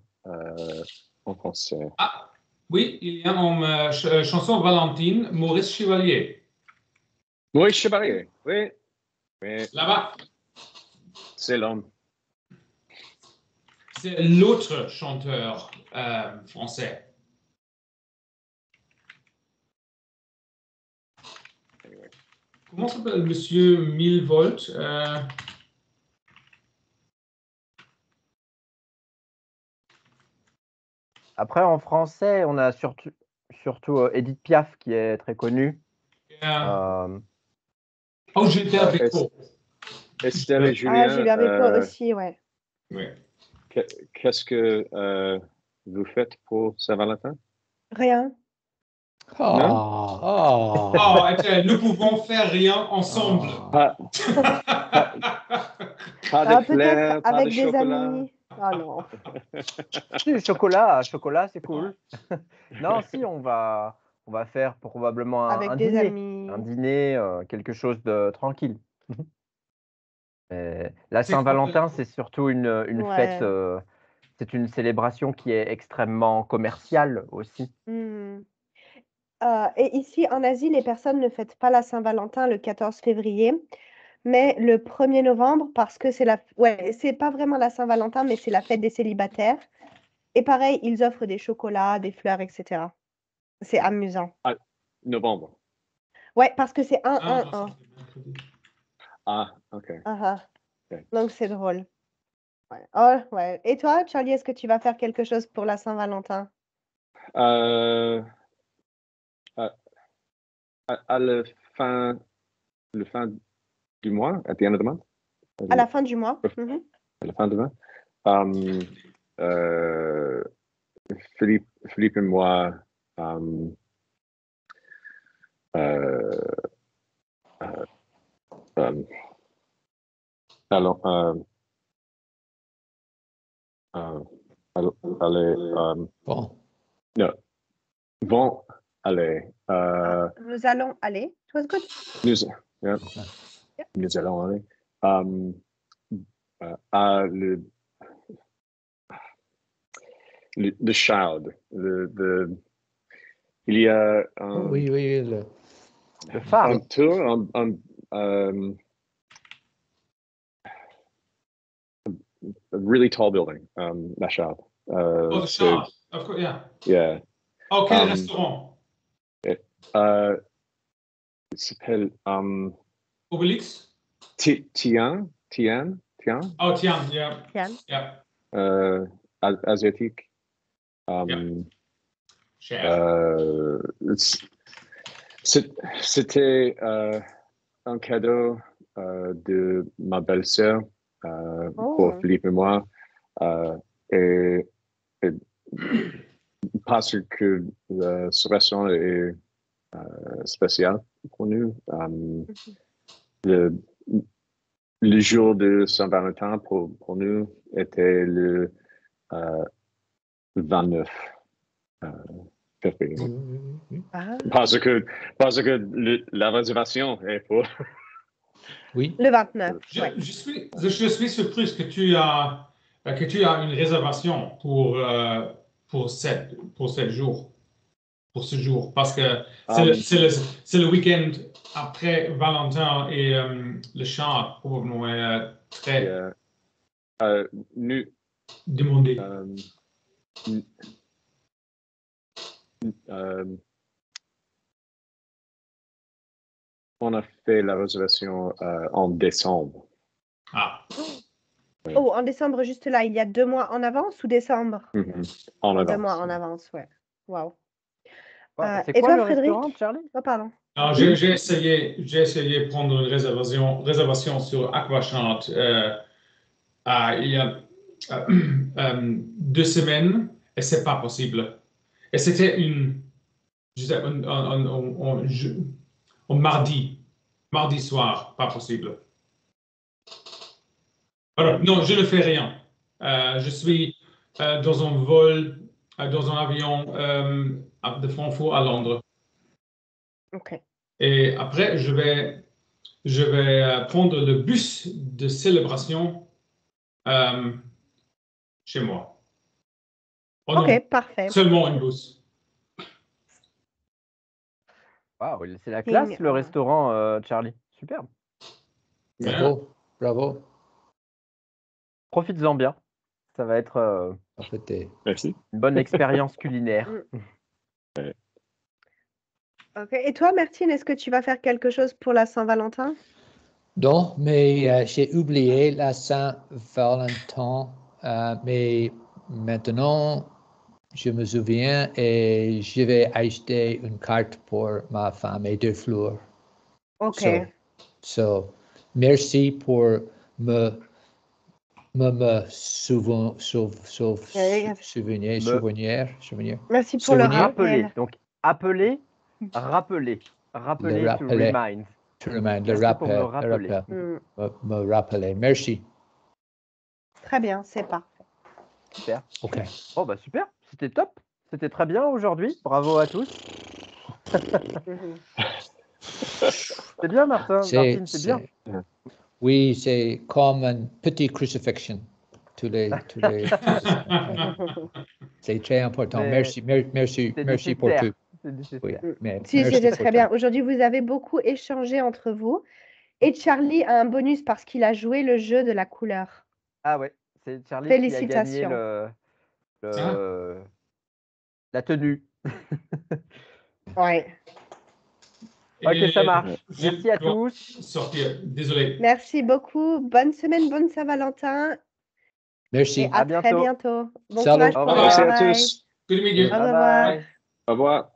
en français. Ah, oui, il y a une chanson Valentine, Maurice Chevalier. Oui, Chevalier. Oui. Là-bas, C'est l'homme. c'est l'autre chanteur français. Anyway. Comment s'appelle Monsieur 1000 volts? Après, en français, on a surtout Edith Piaf qui est très connue. Oh, Gilbert Bécaud. Estelle et Julien. Gilbert Bécaud aussi, ouais. Oui. Qu'est-ce que vous faites pour Saint-Valentin? Rien. Oh. Oh, nous pouvons faire rien ensemble. Pas de fleurs, Peut-être pas avec de des chocolat. amis. Ah non. Si, chocolat, c'est cool. Non, si, on va faire probablement Avec un des dîner. amis. Un dîner, quelque chose de tranquille. La C'est Saint-Valentin, cool. c'est surtout une Ouais. fête, c'est une célébration qui est extrêmement commerciale aussi. Et ici, en Asie, les personnes ne fêtent pas la Saint-Valentin le 14 février, mais le 1er novembre, parce que c'est pas vraiment la Saint-Valentin, mais c'est la fête des célibataires. Et pareil, ils offrent des chocolats, des fleurs, etc. C'est amusant. Novembre. Ouais, parce que c'est Ah, 1-1-1. Ah, ok. Ok. Donc, c'est drôle. Ouais. Oh, ouais. Et toi, Charlie, est-ce que tu vas faire quelque chose pour la Saint-Valentin? À la fin du mois, at the end of the month. À la fin du mois. Mhm. À la fin du mois. Philippe et moi, allons, aller, Bon. no, vont aller. Nous allons aller. It was good. Yeah, Yep. nous allons aller à le child. Il y a Oui, oui, Le un phare. tour, a really tall building, la child. Oh, the shard. Of course, yeah. Yeah. Oh, quel restaurant? Il s'appelle Obélix? Tian. Oh, Tian, yeah. Tian. Yeah. Asiatique. Cher. C'était un cadeau de ma belle-sœur pour Philippe et moi. Et parce que ce restaurant est spécial pour nous. Le jour de Saint-Valentin pour nous était le 29 février. Ah. Parce que la réservation est pour... Oui. Le 29. Je, Ouais. je suis surpris que tu as une réservation pour ce jour. Parce que c'est le week-end après Valentin et le chant probablement est très nous, demandé. on a fait la réservation en décembre. Ah. Oh, en décembre, juste là, il y a 2 mois en avance ou décembre? En avance. 2 mois en avance, ouais. Waouh. C'est et quoi toi, le Frédéric? restaurant, Charlie? Oh, pardon. Alors, j'ai essayé de prendre une réservation sur Aquachart il y a 2 semaines et c'est pas possible. Et c'était un mardi soir, pas possible. Alors, non, je ne fais rien. Je suis dans un vol, dans un avion de Francfort à Londres. Ok. Et après, je vais prendre le bus de célébration chez moi. Oh non, Ok, parfait. seulement une bus. Waouh, c'est la classe, le restaurant, Charlie. Superbe. Bravo. Bravo. Profites-en bien. Ça va être Merci. une bonne expérience culinaire. Ok. Et toi, Martine, est-ce que tu vas faire quelque chose pour la Saint-Valentin? Non, mais j'ai oublié la Saint-Valentin, mais maintenant, je me souviens et je vais acheter une carte pour ma femme et 2 fleurs. Ok. So, merci pour me souvenir. Merci pour le Rappeler. rappel. Donc, rappeler. To remind. Le rappel. Me rappeler. Merci. Très bien, c'est parfait. Super. Ok. Oh, bah super. C'était top. C'était très bien aujourd'hui. Bravo à tous. C'est bien, Martine, c'est bien. Oui, c'est comme un petit crucifixion. C'est très important. Merci pour tout. Oui, si, c'était très bien. Aujourd'hui, vous avez beaucoup échangé entre vous. Et Charlie a un bonus parce qu'il a joué le jeu de la couleur. Ah ouais, c'est Charlie qui a gagné la tenue. Ouais. Ok, ça marche. Merci à tous. Désolé. Merci beaucoup. Bonne semaine, bonne Saint-Valentin. Merci. Et à très bientôt. Bon Salut. courage pour le Merci à travail. tous. Good to meet you. Au revoir. Au revoir.